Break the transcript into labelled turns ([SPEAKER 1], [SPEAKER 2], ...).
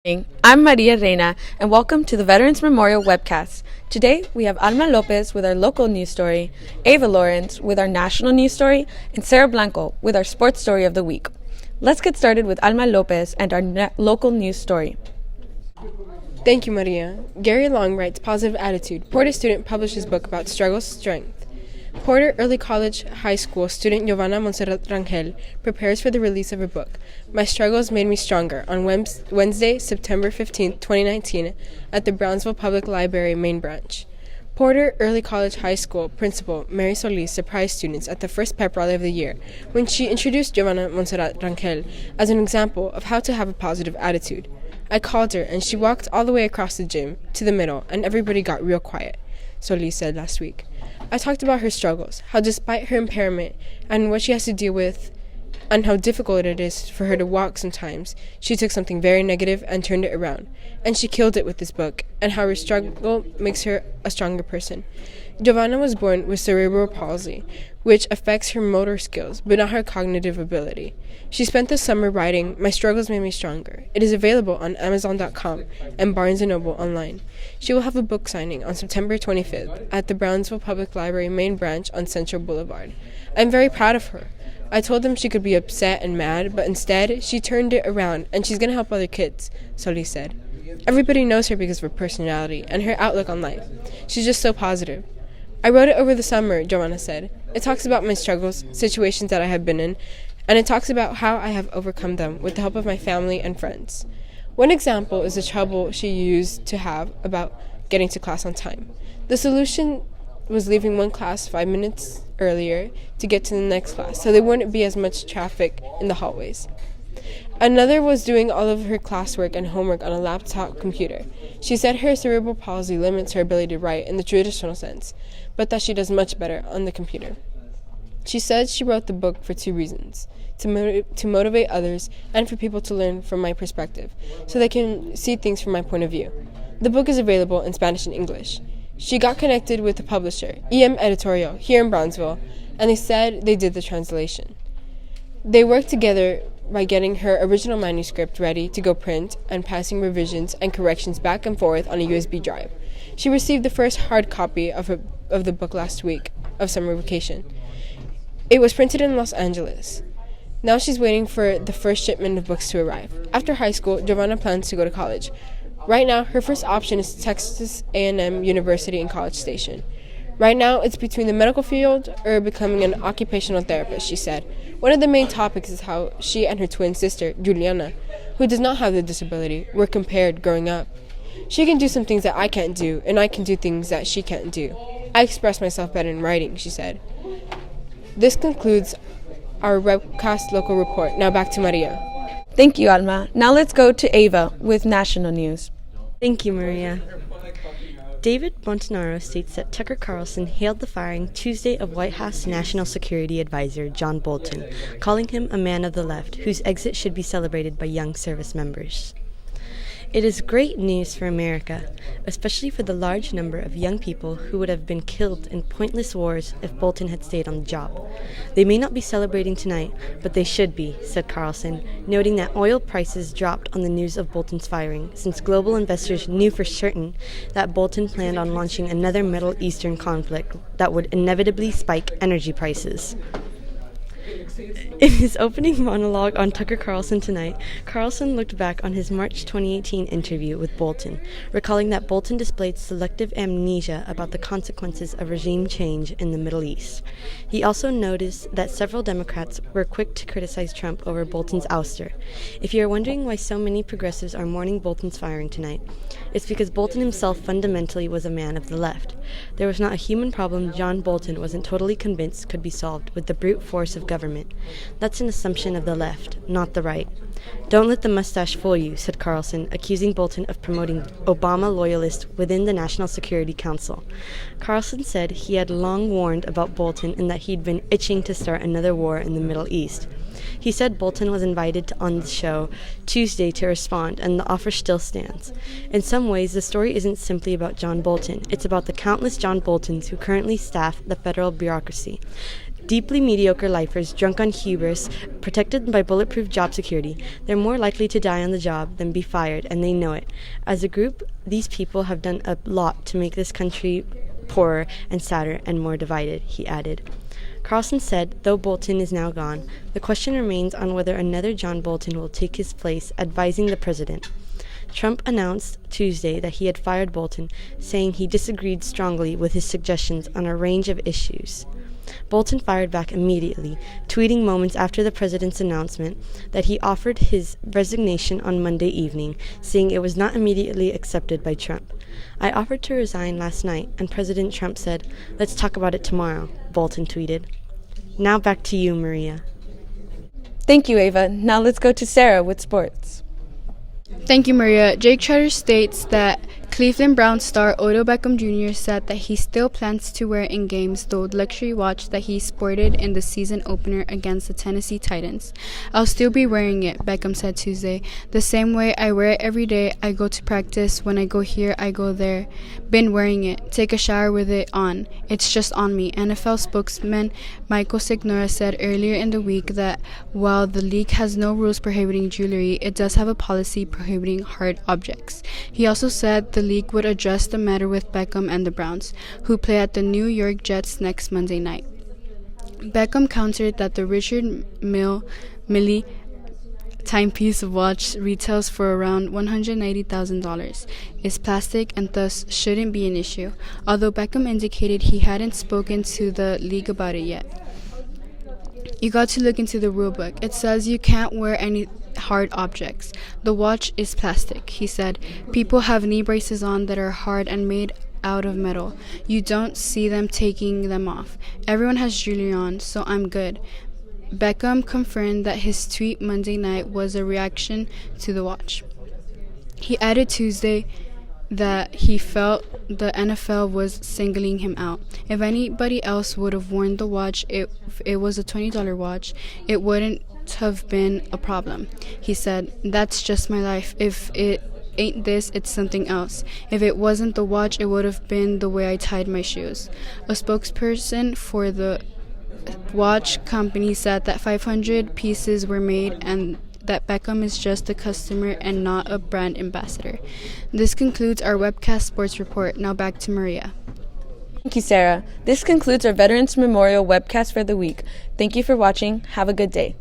[SPEAKER 1] I'm Maria Reina, and welcome to the Veterans Memorial Webcast. Today, we have Alma Lopez with our local news story, Ava Lawrence with our national news story, and Sarah Blanco with our sports story of the week. Let's get started with Alma Lopez and our local news story.
[SPEAKER 2] Thank you, Maria. Gary Long writes Positive Attitude. Porter student published his book about struggles, strength. Porter Early College High School student Giovanna Montserrat Rangel prepares for the release of her book, My Struggles Made Me Stronger, on Wednesday, September 15, 2019, at the Brownsville Public Library main branch. Porter Early College High School principal Mary Solis surprised students at the first pep rally of the year when she introduced Giovanna Montserrat Rangel as an example of how to have a positive attitude. I called her, and she walked all the way across the gym to the middle, and everybody got real quiet, Solis said last week. I talked about her struggles, how despite her impairment and what she has to deal with and how difficult it is for her to walk sometimes, she took something very negative and turned it around. And she killed it with this book, and how her struggle makes her a stronger person. Giovanna was born with cerebral palsy, which affects her motor skills, but not her cognitive ability. She spent the summer writing My Struggles Made Me Stronger. It is available on Amazon.com and Barnes & Noble online. She will have a book signing on September 25th at the Brownsville Public Library main branch on Central Boulevard. I'm very proud of her. I told them she could be upset and mad, but instead, she turned it around, and she's going to help other kids, Solis said. Everybody knows her because of her personality and her outlook on life. She's just so positive. I wrote it over the summer, Joanna said. It talks about my struggles, situations that I have been in, and it talks about how I have overcome them with the help of my family and friends. One example is the trouble she used to have about getting to class on time. The solution was leaving one class 5 minutes earlier to get to the next class, so there wouldn't be as much traffic in the hallways. Another was doing all of her classwork and homework on a laptop computer. She said her cerebral palsy limits her ability to write in the traditional sense, but that she does much better on the computer. She said she wrote the book for two reasons, to motivate others and for people to learn from my perspective, so they can see things from my point of view. The book is available in Spanish and English. She got connected with the publisher, EM Editorial, here in Brownsville, and they said they did the translation. They worked together by getting her original manuscript ready to go print and passing revisions and corrections back and forth on a USB drive. She received the first hard copy of the book last week of summer vacation. It was printed in Los Angeles. Now she's waiting for the first shipment of books to arrive. After high school, Giovanna plans to go to college. Right now, her first option is Texas A&M University in College Station. Right now, it's between the medical field or becoming an occupational therapist, she said. One of the main topics is how she and her twin sister, Juliana, who does not have the disability, were compared growing up. She can do some things that I can't do, and I can do things that she can't do. I express myself better in writing, she said. This concludes our Webcast local report. Now back to Maria.
[SPEAKER 1] Thank you, Alma. Now let's go to Ava with national news.
[SPEAKER 3] Thank you, Maria. David Montanaro states that Tucker Carlson hailed the firing Tuesday of White House National Security Advisor John Bolton, calling him a man of the left whose exit should be celebrated by young service members. It is great news for America, especially for the large number of young people who would have been killed in pointless wars if Bolton had stayed on the job. They may not be celebrating tonight, but they should be, said Carlson, noting that oil prices dropped on the news of Bolton's firing, since global investors knew for certain that Bolton planned on launching another Middle Eastern conflict that would inevitably spike energy prices. In his opening monologue on Tucker Carlson tonight, Carlson looked back on his March 2018 interview with Bolton, recalling that Bolton displayed selective amnesia about the consequences of regime change in the Middle East. He also noticed that several Democrats were quick to criticize Trump over Bolton's ouster. If you are wondering why so many progressives are mourning Bolton's firing tonight, it's because Bolton himself fundamentally was a man of the left. There was not a human problem John Bolton wasn't totally convinced could be solved with the brute force of government. That's an assumption of the left, not the right. Don't let the mustache fool you, said Carlson, accusing Bolton of promoting Obama loyalists within the National Security Council. Carlson said he had long warned about Bolton and that he'd been itching to start another war in the Middle East. He said Bolton was invited on the show Tuesday to respond, and the offer still stands. In some ways, the story isn't simply about John Bolton. It's about the countless John Boltons who currently staff the federal bureaucracy. Deeply mediocre lifers, drunk on hubris, protected by bulletproof job security, they're more likely to die on the job than be fired, and they know it. As a group, these people have done a lot to make this country poorer and sadder and more divided, he added. Carlson said, though Bolton is now gone, the question remains on whether another John Bolton will take his place advising the president. Trump announced Tuesday that he had fired Bolton, saying he disagreed strongly with his suggestions on a range of issues. Bolton fired back immediately, tweeting moments after the president's announcement that he offered his resignation on Monday evening, saying it was not immediately accepted by Trump. I offered to resign last night, and President Trump said, "Let's talk about it tomorrow," Bolton tweeted. Now back to you, Maria.
[SPEAKER 1] Thank you, Ava. Now let's go to Sarah with sports.
[SPEAKER 4] Thank you, Maria. Jake Trotter states that Cleveland Browns star Odell Beckham Jr. said that he still plans to wear in games the luxury watch that he sported in the season opener against the Tennessee Titans. "I'll still be wearing it," Beckham said Tuesday. "The same way I wear it every day. I go to practice. When I go here, I go there. Been wearing it. Take a shower with it on. It's just on me." NFL spokesman Michael Signora said earlier in the week that while the league has no rules prohibiting jewelry, it does have a policy prohibiting hard objects. He also said the league would address the matter with Beckham and the Browns, who play at the New York Jets next Monday night. Beckham countered that the Richard Mille timepiece watch retails for around $190,000, is plastic and thus shouldn't be an issue, although Beckham indicated he hadn't spoken to the league about it yet. "You got to look into the rule book. It says you can't wear any hard objects. The watch is plastic," he said. "People have knee braces on that are hard and made out of metal. You don't see them taking them off. Everyone has jewelry on, so I'm good." Beckham confirmed that his tweet Monday night was a reaction to the watch. He added Tuesday that he felt the NFL was singling him out. "If anybody else would have worn the watch, if it was a $20 watch, it wouldn't have been a problem," he said. "That's just my life. If it ain't this, it's something else. If it wasn't the watch, it would have been the way I tied my shoes." A spokesperson for the watch company said that 500 pieces were made and that Beckham is just a customer and not a brand ambassador. This concludes our Webcast Sports Report. Now back to Maria.
[SPEAKER 1] Thank you, Sarah. This concludes our Veterans Memorial webcast for the week. Thank you for watching. Have a good day.